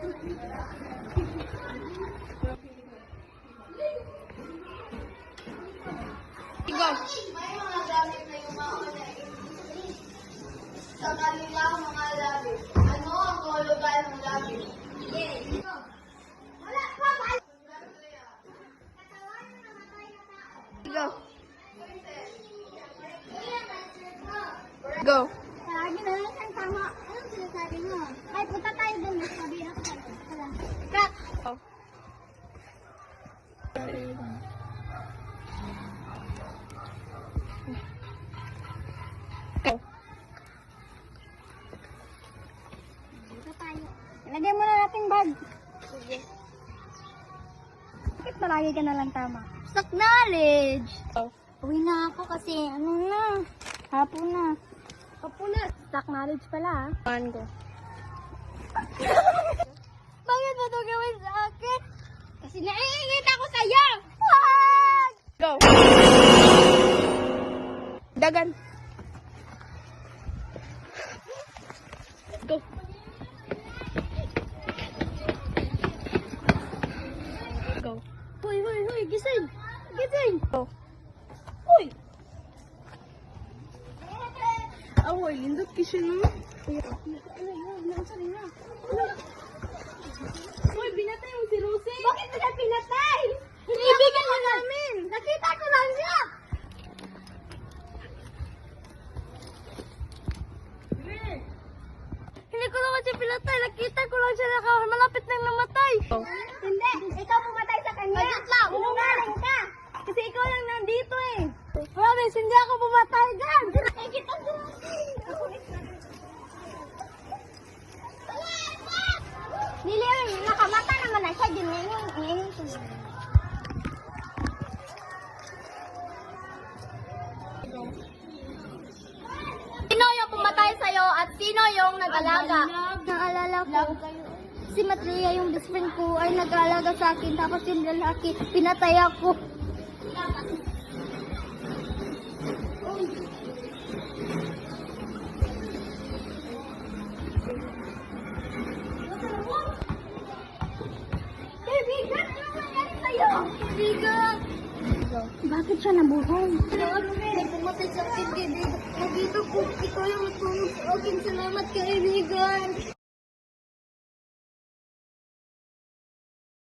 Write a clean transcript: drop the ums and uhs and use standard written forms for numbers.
Go. May mga gamit na yung mga sa kanilang mga labi. Ano ang kahulugan ng labi? Yes. Wala pa ba? Go. Go. Lagi na lang ang tama. Anong sinasabi mo? Ay, punta tayo doon. Sabi ako sa'yo. Tara. Cut! Oh. Go. Dito tayo. Ilagay mo na nating bag. Sige. Bakit palagi ka na lang tama? Stock knowledge! Go. Uwi na ako kasi ano na. Hapon na. Hapon na. Stock knowledge pala. One, go. Bakit mo ito gawin sa akin? Kasi naiingit ako sa'yo! Go. Dagan. Go. Go. Hoy, hoy, hoy! Gising! Gising! Go. Hoy! Awoy, lindot kisyo no? Uy, binatay mo si Rosie. Bakit mo siya pinatay? Kaibigan mo namin! Nakita ko lang siya! Hindi ko naman siya pinatay. Nakita ko lang siya malapit nang namatay. Oh. Hindi. Ikaw pumatay sa kanya. Bagit lang. Sinungaling ka. Kasi ikaw lang nandito eh. Promise, hindi ako pumatay dyan. Eh, kita mo. Lilian, nakamata naman na siya. Ngayon siya. Sino yung pumatay sa'yo at sino yung nag-alaga? Naalala ko. Si Matria, yung best friend ko, ay nag-alaga sa akin. Tapos yung lalaki, pinatay ako. Kaibigan, ano nangyari sa'yo? Kaibigan! Bakit siya nabuhay? May pumatay sa akin, kaibigan. Nandito po, ikaw yung matulog sa akin. Salamat, kaibigan.